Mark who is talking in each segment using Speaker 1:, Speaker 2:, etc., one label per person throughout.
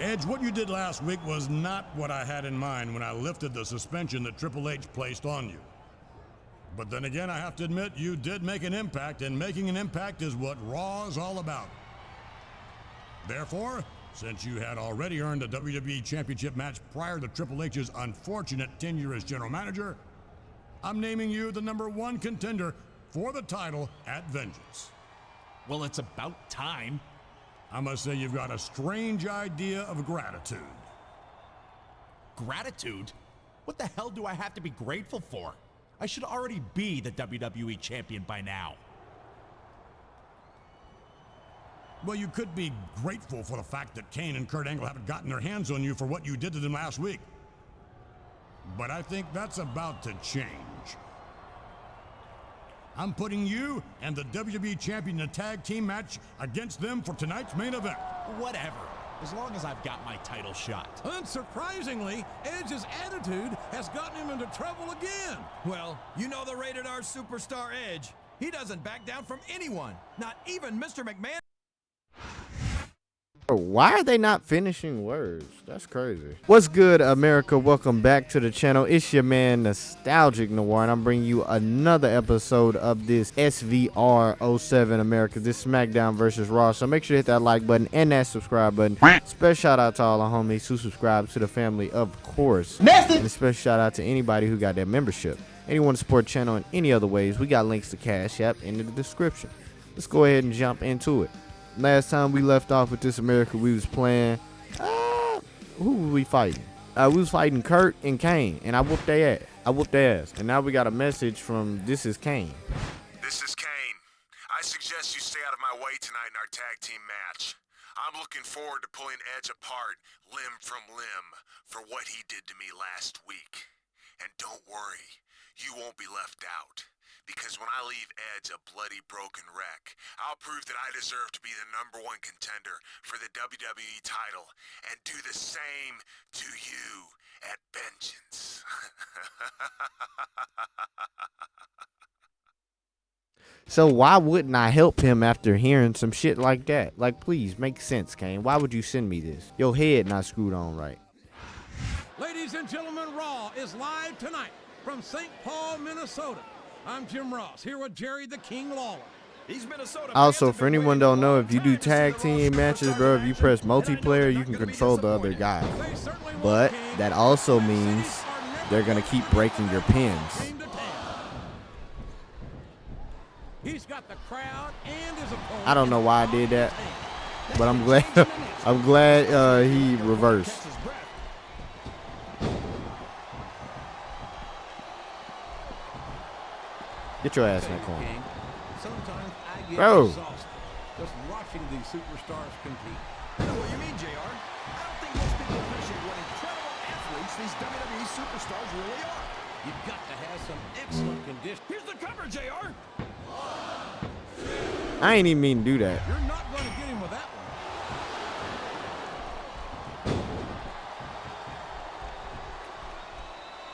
Speaker 1: Edge, what you did last week was not what I had in mind when I lifted the suspension that Triple H placed on you. But then again, I have to admit, you did make an impact, and making an impact is what Raw is all about. Therefore, since you had already earned a WWE Championship match prior to Triple H's unfortunate tenure as general manager, I'm naming you the #1 contender for the title at Vengeance.
Speaker 2: Well, it's about time.
Speaker 1: I must say you've got a strange idea of gratitude.
Speaker 2: Gratitude? What the hell do I have to be grateful for? I should already be the WWE champion by now.
Speaker 1: Well, you could be grateful for the fact that Kane and Kurt Angle haven't gotten their hands on you for what you did to them last week. But I think that's about to change. I'm putting you and the WWE Champion in a tag team match against them for tonight's main event.
Speaker 2: Whatever, as long as I've got my title shot.
Speaker 3: Unsurprisingly, Edge's attitude has gotten him into trouble again.
Speaker 4: Well, you know the rated R superstar Edge. He doesn't back down from anyone, not even Mr. McMahon.
Speaker 5: Why are they not finishing words? That's crazy. What's good, America? Welcome back to the channel. It's your man Nostalgic Noir, and I'm bringing you another episode of this SVR 07 America. This SmackDown versus Raw. So make sure to hit that like button and that subscribe button. Special shout out to all the homies who subscribe to the family, of course. And a special shout out to anybody who got their membership. Anyone to support the channel in any other ways, we got links to Cash App in the description. Let's go ahead and jump into it. Last time we left off with this America, we was playing, who were we fighting? We was fighting Kurt and Kane, and I whooped their ass. And now we got a message from This Is Kane.
Speaker 6: This is Kane. I suggest you stay out of my way tonight in our tag team match. I'm looking forward to pulling Edge apart, limb from limb, for what he did to me last week. And don't worry, you won't be left out. Because when I leave Edge a bloody, broken wreck, I'll prove that I deserve to be the #1 contender for the WWE title and do the same to you at Vengeance.
Speaker 5: So why wouldn't I help him after hearing some shit like that? Like, please, make sense, Kane. Why would you send me this? Your head not screwed on right.
Speaker 3: Ladies and gentlemen, Raw is live tonight from St. Paul, Minnesota. I'm Jim Ross, here with Jerry the King Lawler.
Speaker 5: Also, for anyone don't know, if you do tag team matches, bro, if you press multiplayer, you can control the other guy. But that also means they're going to keep breaking your pins.
Speaker 3: He's got the crowd and his opponent.
Speaker 5: I don't know why I did that, but I'm glad I'm glad he reversed. Get your ass in that corner.
Speaker 3: Sometimes I get
Speaker 5: Bro.
Speaker 3: exhausted just watching these superstars compete.
Speaker 4: I know what you mean, JR. I don't think most people appreciate what incredible athletes these WWE superstars really are.
Speaker 3: You've got to have some excellent condition.
Speaker 4: Here's the cover, JR.
Speaker 5: I ain't even mean to do that.
Speaker 3: You're not going to get him with that one.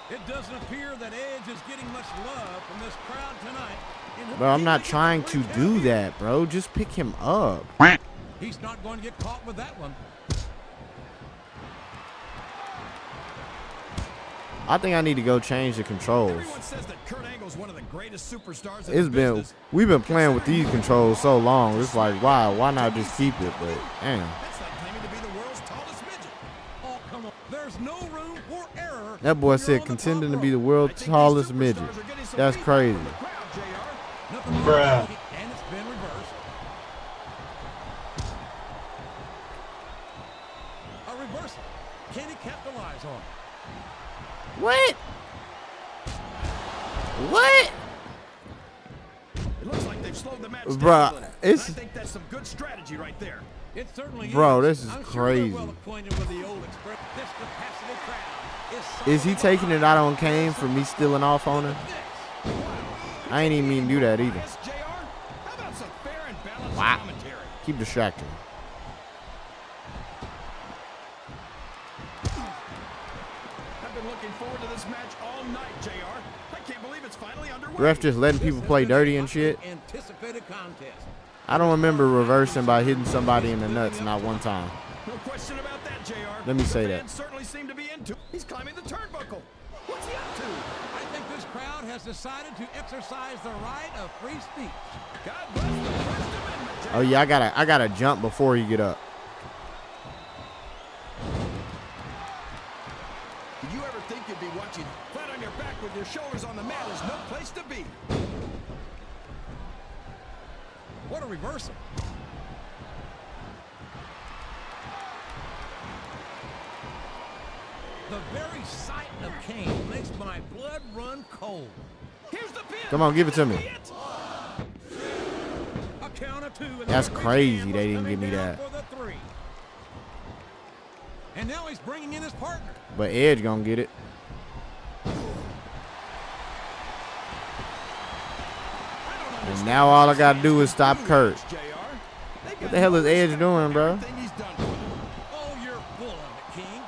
Speaker 3: It doesn't appear that Edge is getting much love from this crowd tonight.
Speaker 5: Bro, I'm not trying to do that, bro. Just pick him up.
Speaker 3: He's not going to get caught with that one.
Speaker 5: I think I need to go change the controls.
Speaker 4: Everyone says that Kurt Angle's one of the greatest superstars in
Speaker 5: It's
Speaker 4: the
Speaker 5: been,
Speaker 4: business.
Speaker 5: we've been playing with these controls so long. It's like, wow, why not just keep it? But damn.
Speaker 4: That's like claiming to be the world's tallest midget.
Speaker 3: Oh, come on. There's no room for error.
Speaker 5: That boy said contending to be the world's tallest midget. That's crazy.
Speaker 3: Bruh. And it's been reversed. A reversal. Can he capitalize on it?
Speaker 5: What? What?
Speaker 4: It looks like they've slowed the match down
Speaker 5: Bruh,
Speaker 4: a little.
Speaker 5: it's-
Speaker 4: I think that's some good strategy right there.
Speaker 3: It certainly
Speaker 5: Bro,
Speaker 3: is.
Speaker 5: this is
Speaker 3: I'm sure
Speaker 5: crazy.
Speaker 3: they're well acquainted with the old express. This capacity crowd
Speaker 5: Is he taking it out on Kane for me stealing off on him? I ain't even mean to do that either.
Speaker 4: Yes, JR? How about some fair and balanced
Speaker 5: Wow.
Speaker 4: commentary?
Speaker 5: Keep distracting.
Speaker 4: I've been looking forward to this match all night, JR. I can't believe it's finally underway.
Speaker 5: Ref just letting people play dirty and shit.
Speaker 3: Anticipated contest.
Speaker 5: I don't remember reversing by hitting somebody in the nuts not one time.
Speaker 4: No question about that, JR.
Speaker 5: Let me say
Speaker 4: The
Speaker 5: that.
Speaker 4: fans certainly seem to be into. He's climbing the turnbuckle. What's he up to?
Speaker 3: I think this crowd has decided to exercise the right of free speech.
Speaker 4: God bless the First Amendment.
Speaker 5: Oh yeah, I gotta jump before you get up.
Speaker 4: Did you ever think you'd be watching flat on your back with your shoulders on the mat is no place to be?
Speaker 3: What a reversal. The very sight of Kane makes my blood run cold.
Speaker 4: Here's the pin.
Speaker 5: Come on, give it to me.
Speaker 3: A count of two. And
Speaker 5: That's
Speaker 3: the
Speaker 5: crazy
Speaker 3: man
Speaker 5: they
Speaker 3: was
Speaker 5: didn't give me
Speaker 3: coming down
Speaker 5: that.
Speaker 3: for the 3. And now he's bringing in his partner.
Speaker 5: But Edge gonna get it. And now all I gotta do is stop Kurt. What the hell is Edge doing, bro?
Speaker 3: Oh, you're full of it, King.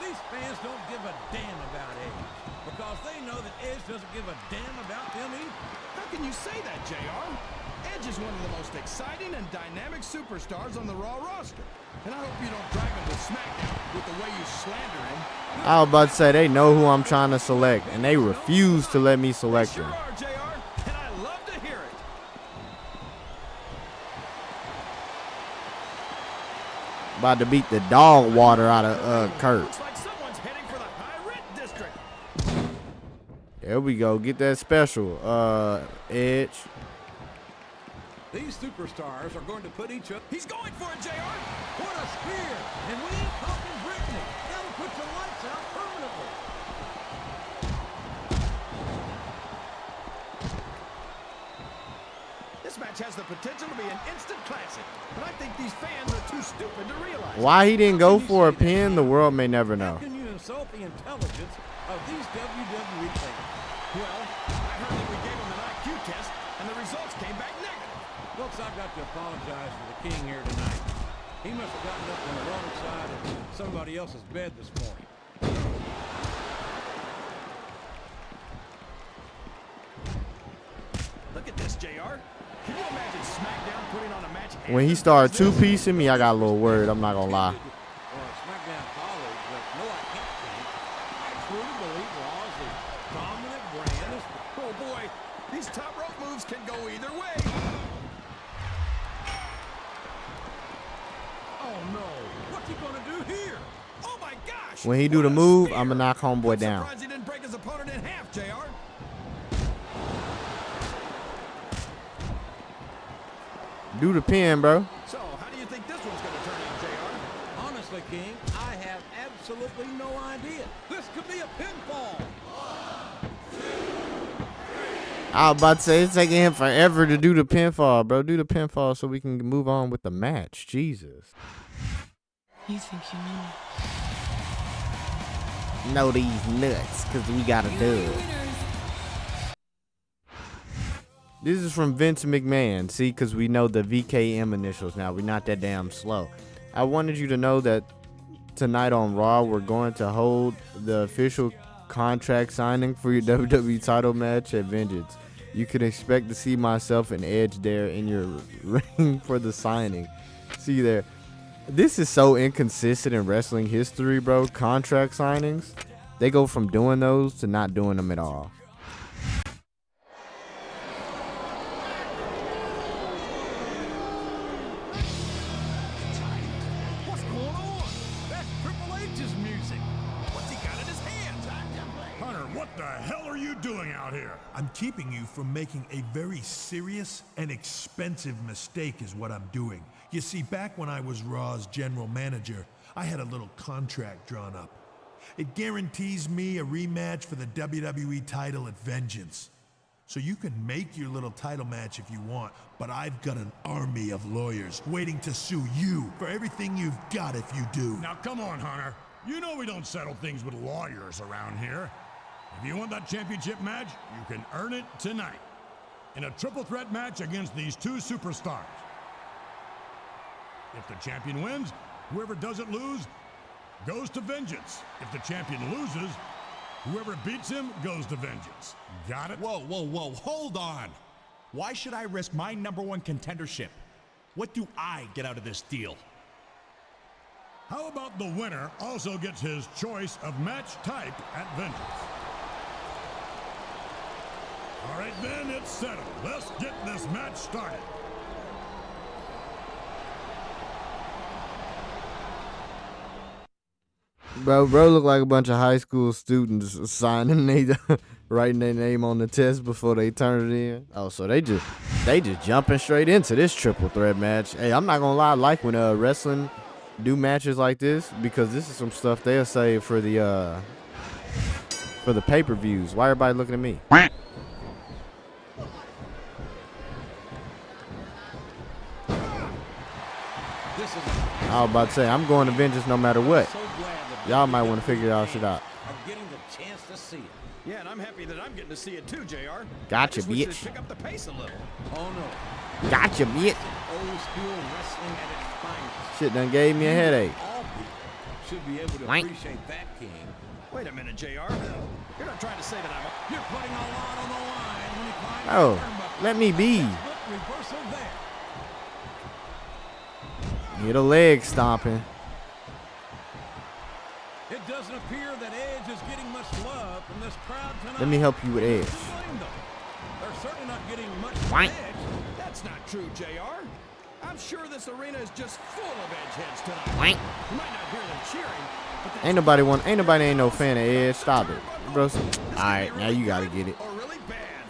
Speaker 3: These fans don't give a damn about Edge because they know that Edge doesn't give a damn about them either.
Speaker 4: How can you say that, JR? Edge is one of the most exciting and dynamic superstars on the Raw roster. And I hope you don't drag him to SmackDown with the way you slander him.
Speaker 5: I was about to say they know who I'm trying to select, and they refuse to let me select
Speaker 4: Sure
Speaker 5: them.
Speaker 4: are, JR, and I love to hear it.
Speaker 5: About to beat the dog water out of Kurt.
Speaker 4: Looks like someone's heading for the high rent district.
Speaker 5: There we go. Get that special. Edge.
Speaker 3: These superstars are going to put each other.
Speaker 4: He's going for it, JR.
Speaker 3: What a spear! And we ain't talking Brittany. That'll put the lights out permanently.
Speaker 4: This match has the potential to be an instant classic, but I think these fans are too stupid to realize it.
Speaker 5: Why he didn't go for a pin, the world may never know.
Speaker 3: How can you insult the intelligence of these WWE fans?
Speaker 4: Well, I heard that we gave him an IQ test, and the results came back negative.
Speaker 3: Folks, I've got to apologize for the King here tonight. He must have gotten up on the wrong side of somebody else's bed this morning.
Speaker 4: Look at this, JR. Can you imagine SmackDown putting on a match?
Speaker 5: When he started two-piecing me, I got a little worried. I'm not gonna lie.
Speaker 3: Or a SmackDown colleague, but no, I can't think. I truly believe Raw is the dominant brand.
Speaker 4: Oh boy, these top rope moves can go either way.
Speaker 3: Oh no, what's he gonna do here?
Speaker 4: Oh my gosh!
Speaker 5: When he do
Speaker 4: What
Speaker 5: the
Speaker 4: a
Speaker 5: move,
Speaker 4: spear.
Speaker 5: I'ma knock homeboy
Speaker 4: I'm
Speaker 5: down.
Speaker 4: surprised he didn't break his opponent in half, JR.
Speaker 5: Do the pin, bro.
Speaker 4: So, how do you think this one's going to turn out, JR?
Speaker 3: Honestly, King, I have absolutely no idea. This could be a pinfall.
Speaker 5: I was about to say it's taking him forever to do the pinfall, bro. Do the pinfall so we can move on with the match. Jesus.
Speaker 7: You think you know me?
Speaker 5: Know these nuts, because we got to do it. This is from Vince McMahon. See, because we know the VKM initials now. We're not that damn slow. I wanted you to know that tonight on Raw, we're going to hold the official contract signing for your WWE title match at Vengeance. You can expect to see myself and Edge there in your ring for the signing. See you there. This is so inconsistent in wrestling history, bro. Contract signings, they go from doing those to not doing them at all.
Speaker 3: What's going on? That's Triple H's music.
Speaker 4: What's he got in his hands?
Speaker 1: Hunter, what the hell are you doing out here?
Speaker 8: I'm keeping you from making a very serious and expensive mistake is what I'm doing. You see, back when I was Raw's general manager, I had a little contract drawn up. It guarantees me a rematch for the WWE title at Vengeance. So you can make your little title match if you want, but I've got an army of lawyers waiting to sue you for everything you've got if you do.
Speaker 1: Now come on, Hunter. You know we don't settle things with lawyers around here. If you want that championship match, you can earn it tonight. In a triple threat match against these two superstars. If the champion wins, whoever doesn't lose goes to Vengeance. If the champion loses, whoever beats him goes to Vengeance. Got it?
Speaker 2: Whoa, whoa, whoa, hold on. Why should I risk my #1 contendership? What do I get out of this deal?
Speaker 1: How about the winner also gets his choice of match type at Vengeance? All right, then, it's settled. Let's get this match started.
Speaker 5: Bro look like a bunch of high school students signing writing their name on the test before they turn it in. Oh, so they just jumping straight into this triple threat match. Hey, I'm not gonna lie, I like when wrestling do matches like this, because this is some stuff they'll save for the pay-per-views. Why everybody looking at me? I was about to say, I'm going to Vengeance no matter what. Y'all might want to figure y'all shit out.
Speaker 3: Getting the chance to see it.
Speaker 4: Yeah, and I'm happy that I'm getting to see it too, JR.
Speaker 5: Gotcha,
Speaker 4: We
Speaker 5: bitch.
Speaker 4: should pick up the pace a little.
Speaker 3: Oh no.
Speaker 5: Gotcha, bitch.
Speaker 3: Old school wrestling at its finest.
Speaker 5: Shit done gave me a headache.
Speaker 3: All people should be able to
Speaker 5: Wank.
Speaker 3: appreciate that, King.
Speaker 4: Wait a minute, JR. You're not trying to say that I'm...
Speaker 3: You're putting a lot on the line when you climb
Speaker 5: Oh,
Speaker 3: the turnbuckle.
Speaker 5: let me be.
Speaker 3: Textbook reversal there.
Speaker 5: Get a leg stomping.
Speaker 3: It doesn't appear that Edge is getting much love from this crowd tonight.
Speaker 5: Let me help you with Edge.
Speaker 3: To blame them. They're certainly not getting much
Speaker 5: Wank.
Speaker 3: Edge.
Speaker 4: That's not true, JR. I'm sure this arena is just full of edgeheads tonight.
Speaker 5: Wank.
Speaker 4: You might not hear them cheering, but that's
Speaker 5: Ain't nobody no fan of Edge. Stop it, bro. All right, now you gotta get it.
Speaker 4: or really bad.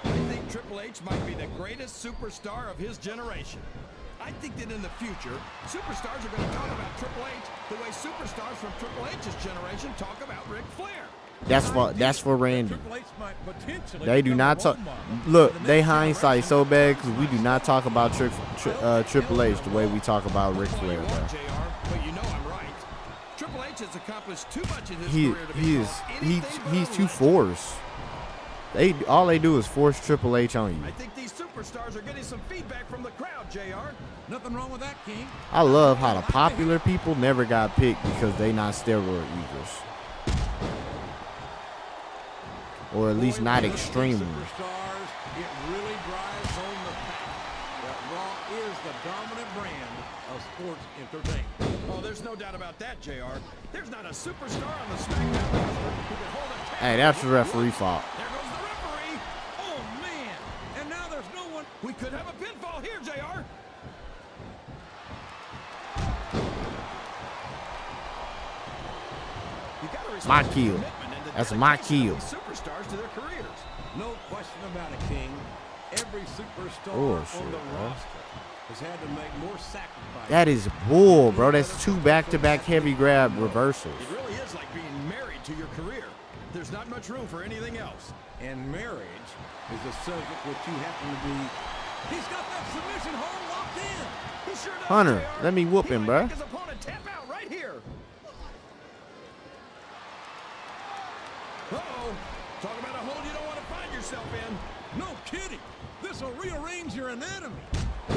Speaker 4: I think Triple H might be the greatest superstar of his generation. I think that in the future, superstars are going to talk about Triple H the way superstars from Triple H's generation talk about Ric Flair.
Speaker 5: That's for Randy.
Speaker 3: Triple H might potentially
Speaker 5: They do
Speaker 3: become
Speaker 5: not
Speaker 3: a
Speaker 5: talk.
Speaker 3: role model
Speaker 5: Look,
Speaker 3: for the
Speaker 5: they
Speaker 3: next
Speaker 5: hindsight
Speaker 3: generation.
Speaker 5: so bad because we do not talk about Triple H the way we talk about Ric
Speaker 4: All you
Speaker 5: Flair,
Speaker 4: want,
Speaker 5: bro.
Speaker 4: JR, but you know I'm right. Triple H has accomplished too much in his
Speaker 5: He
Speaker 4: career to be
Speaker 5: he is
Speaker 4: called anything but
Speaker 5: he's
Speaker 4: a
Speaker 5: too
Speaker 4: legend.
Speaker 5: forced. All they do is force Triple H on you.
Speaker 4: I think these superstars are getting some feedback from the crowd, JR.
Speaker 3: Nothing wrong with that, King.
Speaker 5: I love how the popular people never got picked because they not steroid users, or at least
Speaker 3: Boy,
Speaker 5: not
Speaker 3: with these
Speaker 5: extremely.
Speaker 3: Superstars, it really drives home the fact that Raw is the dominant brand of sports entertainment.
Speaker 4: Oh, there's no doubt about that, JR. There's not a superstar on the SmackDown roster who can hold a camera.
Speaker 5: Hey, that's the referee fault.
Speaker 4: There goes the referee.
Speaker 3: Oh man! And now there's no one.
Speaker 4: We could have a pinfall here, JR. You gotta respect
Speaker 5: My
Speaker 4: the
Speaker 5: kill.
Speaker 4: commitment and the
Speaker 5: That's my
Speaker 4: dedication
Speaker 5: kill.
Speaker 4: of these superstars to their careers.
Speaker 3: No question about it, King. Every superstar
Speaker 5: Bullshit,
Speaker 3: on the
Speaker 5: bro.
Speaker 3: roster has had to make more sacrifices.
Speaker 5: That is bull, bro. That's two back-to-back heavy grab reversals.
Speaker 4: It really is like being married to your career. There's not much room for anything else.
Speaker 3: And marriage is a subject which you happen to be. He's got that submission hold locked in.
Speaker 4: He sure does,
Speaker 5: Hunter,
Speaker 4: JR.
Speaker 5: let me whoop
Speaker 4: He
Speaker 5: him,
Speaker 4: might
Speaker 5: bruh.
Speaker 4: make his opponent tap out right here. Uh-oh. Talk about a hole you don't want to find yourself in.
Speaker 3: No kidding. This will rearrange your anatomy.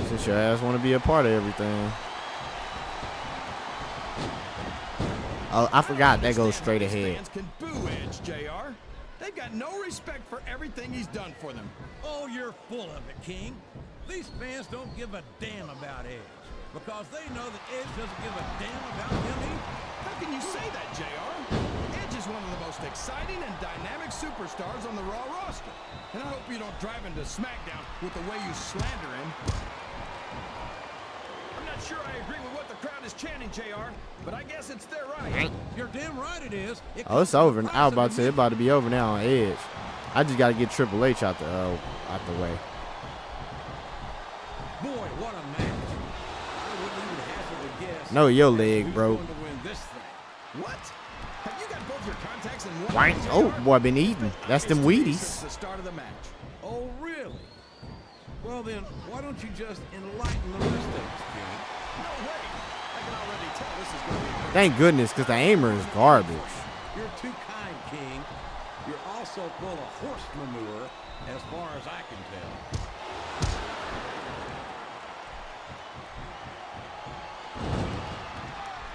Speaker 5: Since your ass want to be a part of everything. Oh, I forgot that goes straight ahead.
Speaker 4: Fans can boo Edge, JR. They've got no respect for everything he's done for them.
Speaker 3: Oh, you're full of it, King. These fans don't give a damn about Edge because they know that Edge doesn't give a damn about them either.
Speaker 4: How can you say that, JR? Edge is one of the most exciting and dynamic superstars on the Raw roster. And I hope you don't drive into SmackDown with the way you slander him. I'm not sure I agree with what the crowd is chanting, JR, but I guess it's their right.
Speaker 3: You're damn right it is.
Speaker 5: Oh, it's over. I was about to say it's about to be over now on Edge. I just got to get Triple H out the way.
Speaker 3: Boy, what a match. I wouldn't even hazard a guess.
Speaker 5: No, your
Speaker 3: who's
Speaker 5: leg broke.
Speaker 3: going to win this thing.
Speaker 4: What? Have you got both your contacts in one?
Speaker 5: Wank.
Speaker 4: eye,
Speaker 5: Oh,
Speaker 4: JR?
Speaker 5: boy, been eating. That's them
Speaker 4: It's to be
Speaker 5: Wheaties.
Speaker 4: Since the start of the match.
Speaker 3: Oh, really? Well, then, why don't you just enlighten the rest of us, King?
Speaker 4: No way. I can already tell this is going to be a
Speaker 5: Thank goodness, because the aimer is garbage.
Speaker 3: You're too kind, King. You're also full of horse manure, as far as I can tell.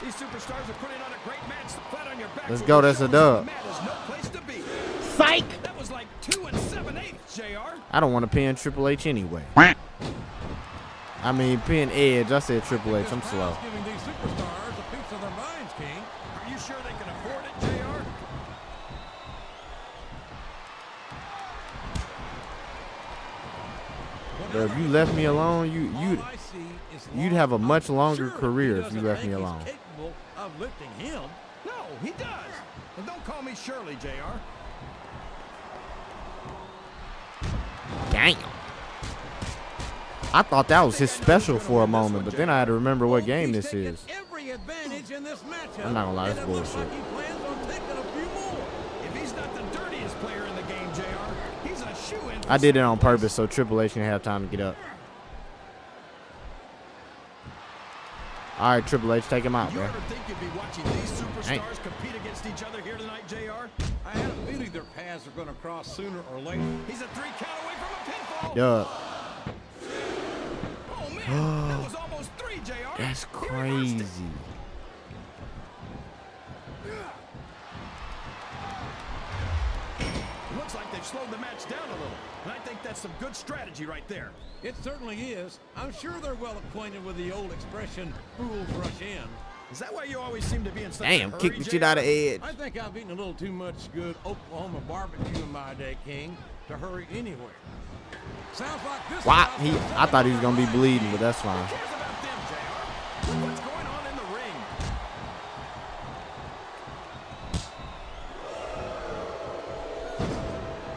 Speaker 4: These superstars are putting on a great match. Flat on your back.
Speaker 5: Let's
Speaker 4: will
Speaker 5: go,
Speaker 4: show
Speaker 5: that's a
Speaker 4: us
Speaker 5: dub.
Speaker 4: the mat is no place to be.
Speaker 5: Psych!
Speaker 4: That was like 2 7/8, JR.
Speaker 5: I don't want to pin Triple H anyway. I mean, pin Edge. I said Triple H. I'm slow.
Speaker 3: Giving these superstars a piece of their minds, King.
Speaker 4: Are you sure they can afford it, JR?
Speaker 5: But if you left me alone, you'd have a much longer career if you left me alone.
Speaker 3: Capable of lifting him.
Speaker 4: No, he does. And don't call me Shirley, JR.
Speaker 5: Damn. I thought that was his special for a moment, but then I had to remember what game this is.
Speaker 3: Every advantage in this matchup.
Speaker 5: I'm not gonna lie,
Speaker 3: and
Speaker 5: that's
Speaker 3: it looks
Speaker 5: bullshit.
Speaker 3: like he plans on taking a few more.
Speaker 4: If he's not the dirtiest player in the game, JR, he's a shoo-in.
Speaker 5: I did it on purpose so Triple H can have time to get up. All right, Triple H, take him out,
Speaker 4: You
Speaker 5: bro.
Speaker 4: ever think you'd be watching these superstars compete against each other here tonight, JR?
Speaker 3: I had a feeling their paths are going to cross sooner or later.
Speaker 4: He's a 3 count away from a pinfall.
Speaker 5: Duh.
Speaker 4: Oh, man. That was almost 3, JR.
Speaker 5: That's
Speaker 4: He reversed it.
Speaker 5: crazy.
Speaker 4: Looks like they've slowed the match down a little. And I think that's some good strategy right there.
Speaker 3: It certainly is. I'm sure they're well acquainted with the old expression, fools rush in.
Speaker 4: Is that why you always seem to be in such a
Speaker 5: Damn,
Speaker 4: hurry,
Speaker 5: kick the shit
Speaker 4: JR?
Speaker 5: out of Edge.
Speaker 3: I think I've eaten a little too much good Oklahoma barbecue in my day, King, to hurry anywhere. Sounds like this.
Speaker 5: Wow, I thought he was gonna be bleeding, but that's fine.
Speaker 4: Who cares about them, JR? Look what's going on in the ring.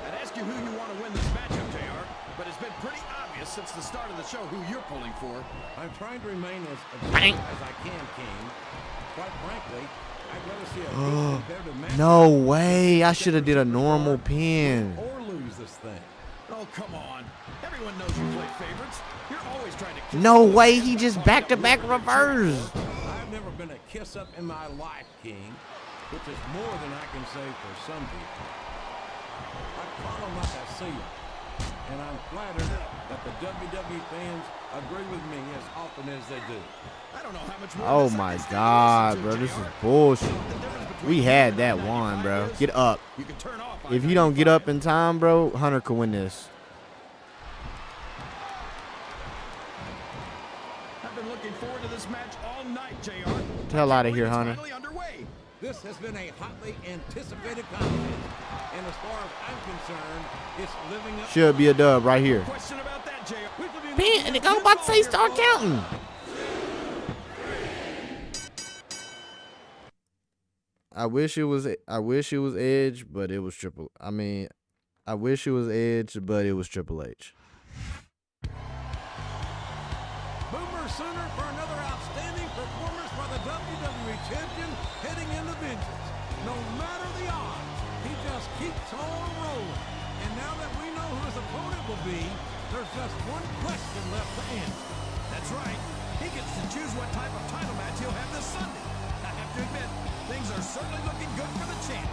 Speaker 4: I'd ask you who you want to win this matchup, JR, but it's been pretty obvious since the start of the show who you're pulling for.
Speaker 3: I'm trying to remain as
Speaker 5: Bang.
Speaker 3: objective as I can, King. Quite frankly, I'd rather see a good competitive match.
Speaker 5: No way. I should have did a normal pin.
Speaker 3: Or lose this thing.
Speaker 4: Oh, come on. Everyone knows you play favorites. You're always trying to kiss
Speaker 5: No
Speaker 4: the
Speaker 5: way.
Speaker 4: other
Speaker 5: He
Speaker 4: guy.
Speaker 5: just back-to-back reversed.
Speaker 3: I've never been a kiss-up in my life, King, which is more than I can say for some people. I call them like I see them, and I'm flattered that the WWE fans agree with me as often as they do.
Speaker 4: I don't know how much more
Speaker 5: Oh
Speaker 4: of this I
Speaker 5: my
Speaker 4: can stand to
Speaker 5: God,
Speaker 4: listen
Speaker 5: bro.
Speaker 4: to,
Speaker 5: This is
Speaker 4: JR.
Speaker 5: bullshit.
Speaker 4: The difference between
Speaker 5: We
Speaker 4: you
Speaker 5: had
Speaker 4: and
Speaker 5: that
Speaker 4: 95
Speaker 5: one, bro.
Speaker 4: is
Speaker 5: Get up.
Speaker 4: You can turn off
Speaker 5: If you don't get up in time, bro, Hunter could win this.
Speaker 4: I've been looking forward to this match all night, JR.
Speaker 5: Get the hell out of here,
Speaker 4: It's
Speaker 5: Hunter.
Speaker 4: finally underway.
Speaker 3: This has been a hotly anticipated contest, and as far as I'm concerned, it's living up.
Speaker 5: Should be a dub right here.
Speaker 4: Question about that, JR.
Speaker 3: We could be
Speaker 5: Man,
Speaker 3: looking
Speaker 5: I'm
Speaker 3: at
Speaker 5: about to say
Speaker 3: here,
Speaker 5: start
Speaker 3: folks.
Speaker 5: counting. I wish it was Edge, but it was I wish it was Edge, but it was Triple H.
Speaker 3: Boomer Sooner for another outstanding performance by the WWE Champion heading into vengeance. No matter the odds, he just keeps on rolling. And now that we know who his opponent will be, there's just one question left to answer.
Speaker 4: That's right. He gets to choose what type of title match he'll have this Sunday. I have to admit, things are certainly looking good for the champ.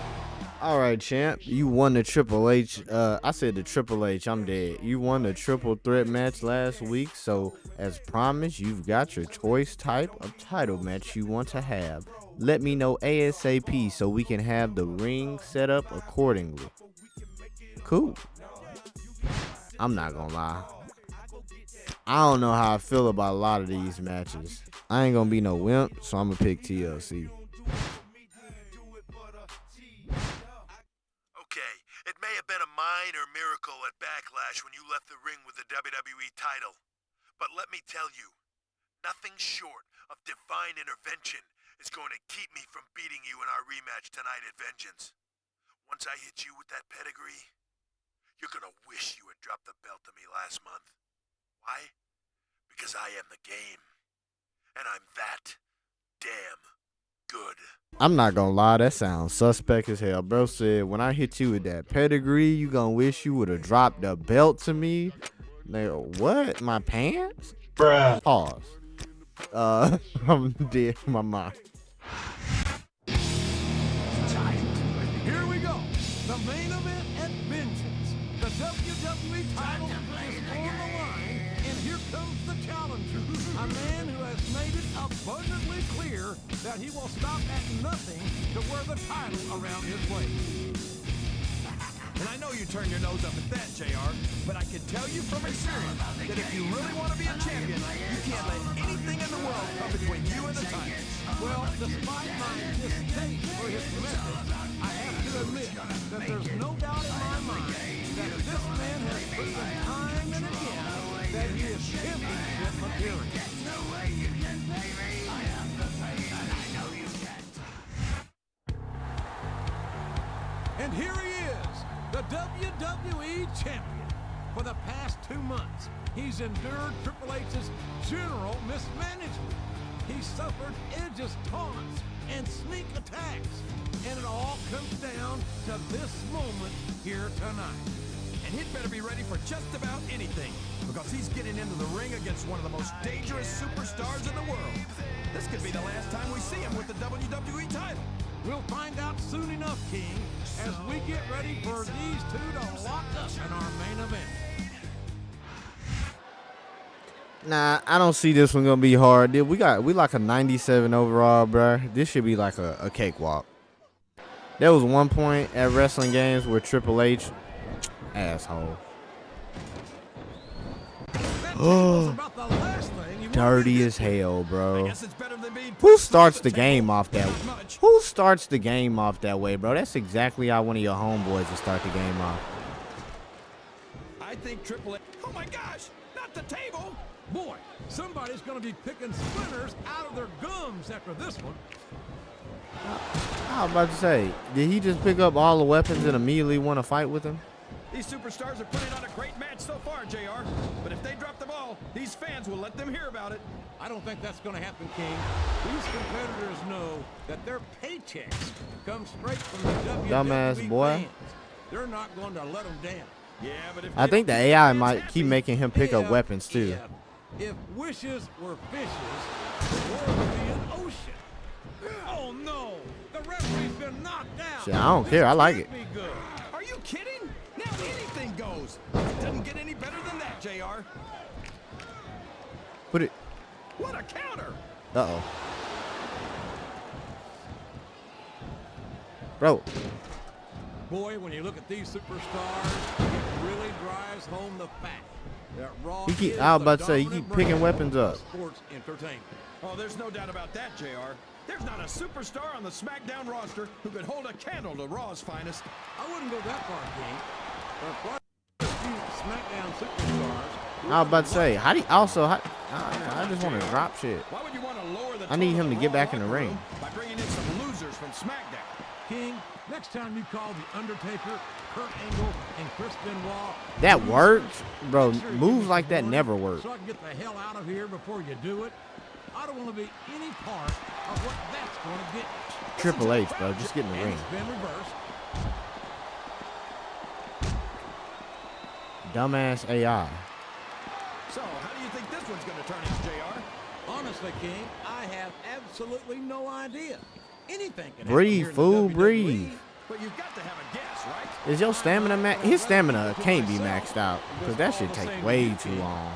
Speaker 5: All right, champ. You won the Triple H. I said the Triple H. I'm dead. You won the triple threat match last week. So, as promised, you've got your choice type of title match you want to have. Let me know ASAP so we can have the ring set up accordingly. Cool. I'm not gonna lie. I don't know how I feel about a lot of these matches. I ain't gonna be no wimp, so I'm gonna pick TLC.
Speaker 6: Okay, it may have been a minor miracle at Backlash when you left the ring with the WWE title. But let me tell you, nothing short of divine intervention is going to keep me from beating you in our rematch tonight at Vengeance. Once I hit you with that pedigree, you're gonna wish you had dropped the belt to me last month. Why? Because I am the game. And I'm that damn good.
Speaker 5: I'm not gonna lie, that sounds suspect as hell. Bro said, when I hit you with that pedigree, you gonna wish you would have dropped the belt to me. Nigga, what? My pants? Bruh. Pause. I'm dead in my mind.
Speaker 3: Here we go. The main event at Vengeance. The WWE title is on the line, and here comes the challenger. A man who has made it abundantly clear that he will stop at nothing to wear the title around his waist.
Speaker 4: And I know you turn your nose up at that, JR, but I can tell you from experience that if you really want to be a champion, you can't let anything in the world come between you and the title.
Speaker 3: Well, despite my distaste for his message, I have to admit that there's no doubt in my mind that this man has proven time and again that he is championship material. And here he is, the WWE Champion. For the past 2 months, he's endured Triple H's general mismanagement. He suffered Edge's taunts and sneak attacks. And it all comes down to this moment here tonight.
Speaker 4: And he'd better be ready for just about anything, because he's getting into the ring against one of the most dangerous superstars in the world. This could be the last time we see him with the WWE title.
Speaker 3: We'll find out soon enough, King, as we get ready for these two to lock up in our main event.
Speaker 5: Nah, I don't see this one gonna be hard. Dude, we like a 97 overall, bruh. This should be like a cakewalk. There was one point at Wrestling Games where Triple H, asshole. Oh, dirty as hell, bro. Who starts the game off that? Who starts the game off that way, bro? That's exactly how one of your homeboys will start the game off.
Speaker 4: I think Triple H. Oh my gosh! Not the table!
Speaker 3: Boy, somebody's going to be picking splinters out of their gums after this one.
Speaker 5: I was about to say, did he just pick up all the weapons and immediately want to fight with him?
Speaker 4: These superstars are putting on a great match so far, JR. But if they drop the ball, these fans will let them hear about it.
Speaker 3: I don't think that's going to happen, King. These competitors know that their paychecks come straight from the WWE
Speaker 5: Dumbass boy.
Speaker 3: fans. They're not going to let them down.
Speaker 4: Yeah, but if
Speaker 5: I think the AI might keep making him pick up weapons too.
Speaker 3: If wishes were fishes, the world would be an ocean. Oh no! The referee's been knocked out.
Speaker 5: Shit, I don't care. I like it.
Speaker 4: Are you kidding? Now anything goes. It doesn't get any better than that, JR.
Speaker 5: Put it.
Speaker 4: What a counter!
Speaker 5: Uh-oh. Bro.
Speaker 3: Boy, when you look at these superstars, it really drives home the fact that Raw
Speaker 5: I was
Speaker 3: is
Speaker 5: about
Speaker 3: the
Speaker 5: to say, he
Speaker 3: dominant
Speaker 5: keep picking
Speaker 3: brand
Speaker 5: weapons
Speaker 3: of
Speaker 5: up.
Speaker 3: sports entertainment.
Speaker 4: Oh, there's no doubt about that, JR. There's not a superstar on the SmackDown roster who could hold a candle to Raw's finest.
Speaker 3: I wouldn't go that far, King. There are quite a few SmackDown superstars.
Speaker 5: I was about to say, how do you also? I just want to drop shit.
Speaker 4: Why would you want to lower the
Speaker 5: I need
Speaker 4: tone
Speaker 5: him
Speaker 4: of
Speaker 5: to
Speaker 4: the
Speaker 5: get
Speaker 4: Raw
Speaker 5: back in the
Speaker 4: locker
Speaker 5: ring.
Speaker 4: room by bringing in some losers from SmackDown?
Speaker 3: King, next time you call The Undertaker, Kurt Angle, and Chris Benoit,
Speaker 5: That works, bro. Moves like that never work.
Speaker 3: so I can get the hell out of here before you do it. I don't want to be any part of what that's going to get.
Speaker 5: Triple H, bro, just get in the
Speaker 3: And
Speaker 5: ring.
Speaker 3: it's been reversed.
Speaker 5: Dumbass AI.
Speaker 4: So, how do you think this one's going to turn out, JR?
Speaker 3: Honestly, King, I have absolutely no idea. Anything can happen
Speaker 5: Breathe,
Speaker 3: here in the
Speaker 5: fool,
Speaker 3: WWE.
Speaker 5: breathe.
Speaker 4: But you've got to have a guess, right?
Speaker 5: Is your stamina max? His stamina can't be maxed out because that should take way too long.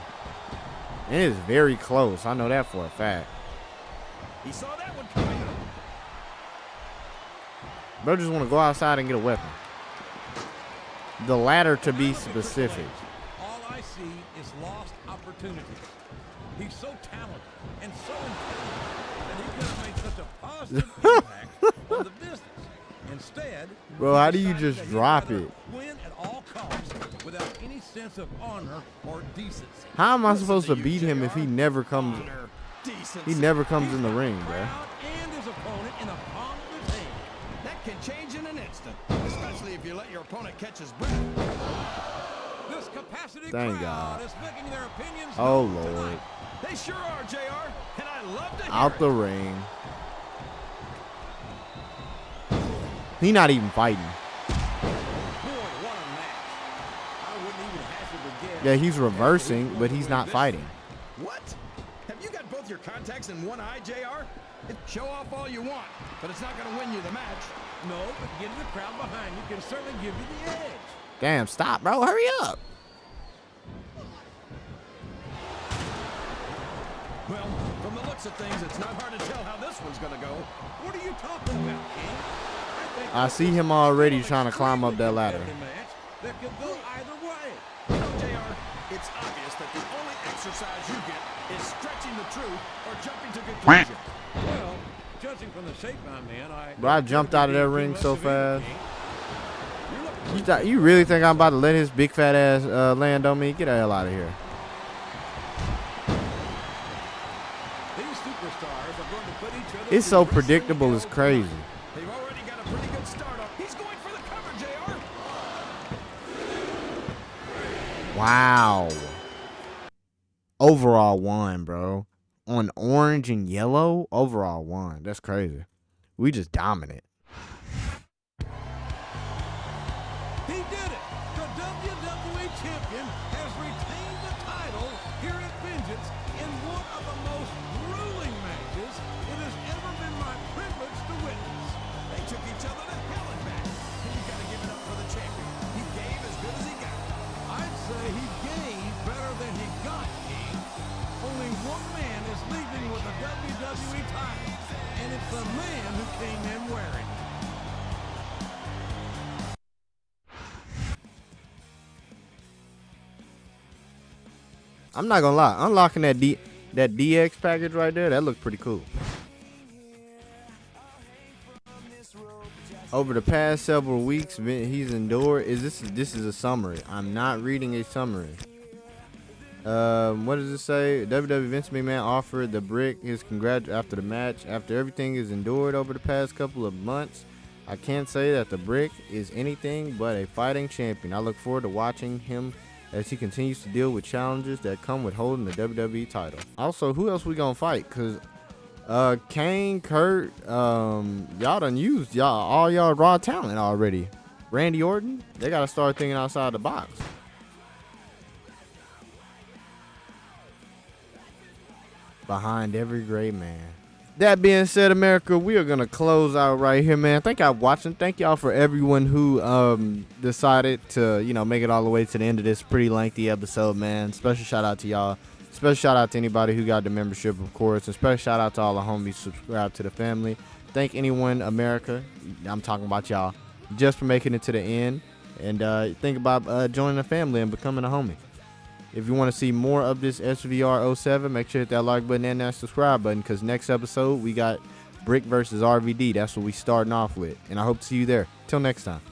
Speaker 5: It is very close. I know that for a fact.
Speaker 4: He saw that one coming.
Speaker 5: Bro just want to go outside and get a weapon. The latter to be specific.
Speaker 3: All I see is lost opportunities. He's so talented and so intelligent that he could have made such a positive impact on the business. Instead,
Speaker 5: Bro, how do you
Speaker 3: decided
Speaker 5: just
Speaker 3: that he'd
Speaker 5: drop
Speaker 3: rather
Speaker 5: it?
Speaker 3: Win at all costs without any sense of honor or decency.
Speaker 5: How am I supposed to
Speaker 4: you,
Speaker 5: beat him if
Speaker 4: JR.
Speaker 5: he never comes?
Speaker 4: Honor, decency.
Speaker 5: He never comes
Speaker 3: He's
Speaker 5: in the
Speaker 3: got
Speaker 5: ring,
Speaker 3: the
Speaker 5: bro.
Speaker 3: crowd and his opponent in the palm of his hand.
Speaker 4: That can change in an instant, especially if you let your opponent catch his breath.
Speaker 3: This capacity
Speaker 5: Thank
Speaker 3: crowd
Speaker 5: God.
Speaker 3: is making their opinions
Speaker 5: Oh
Speaker 3: known
Speaker 5: Lord.
Speaker 3: tonight.
Speaker 4: They sure are, JR, and I love to hear
Speaker 5: Out the
Speaker 4: it.
Speaker 5: ring. He not even fighting.
Speaker 3: Boy, what a match. I wouldn't even hazard a guess.
Speaker 5: Yeah, he's reversing, but he's not fighting.
Speaker 4: What? Have you got both your contacts in one eye, JR? Show off all you want, but it's not going to win you the match.
Speaker 3: No, but getting the crowd behind you can certainly give you the edge.
Speaker 5: Damn, stop, bro. Hurry up.
Speaker 4: Well, from the looks of things, it's not hard to tell how this one's going to go.
Speaker 3: What are you talking about, King?
Speaker 5: I see him already trying to climb up that ladder.
Speaker 3: that could go either way.
Speaker 4: You know, JR, it's obvious that the only exercise you get is stretching the truth or jumping to conclusions.
Speaker 3: Well, judging from the shape I'm in,
Speaker 5: Bro, I jumped out of that ring so fast.
Speaker 3: You're looking
Speaker 5: You really think I'm about to let his big fat ass land on me? Get the hell out of here.
Speaker 3: These superstars are going to put each other
Speaker 5: It's so predictable, it's crazy.
Speaker 4: They've already got a pretty good start up. He's going for the cover, JR.
Speaker 5: Wow. Overall one, bro. On orange and yellow, overall one. That's crazy. We just dominant.
Speaker 3: He did it. The WWE Champion has retained the title here at Vengeance in one of the most grueling matches it has ever been my privilege to witness.
Speaker 4: They took each other to hell and back. And you got to give it up for the champion. He gave as good as he got.
Speaker 3: I'd say he gave better than he got, King. Only one man is leaving with the WWE title, and it's the man who came in wearing it.
Speaker 5: I'm not gonna lie. Unlocking that DX package right there, that looked pretty cool. Over the past several weeks, he's endured. This is a summary. I'm not reading a summary. What does it say? WWE Vince McMahon offered the Brick his after the match. After everything is endured over the past couple of months, I can't say that the Brick is anything but a fighting champion. I look forward to watching him as he continues to deal with challenges that come with holding the WWE title. Also, who else we gonna fight? Cause Kane, Kurt, y'all done used all y'all raw talent already. Randy Orton, they gotta start thinking outside the box. Behind every great man. That being said, America, we are gonna close out right here, man. Thank y'all for watching. Thank y'all for everyone who decided to, make it all the way to the end of this pretty lengthy episode, man. Special shout out to y'all. Special shout out to anybody who got the membership, of course. And special shout out to all the homies subscribed to the family. Thank anyone, America, I'm talking about y'all, just for making it to the end. And think about joining the family and becoming a homie. If you want to see more of this SVR 07, make sure to hit that like button and that subscribe button, because next episode we got Brick versus RVD. That's what we starting off with. And I hope to see you there. Till next time.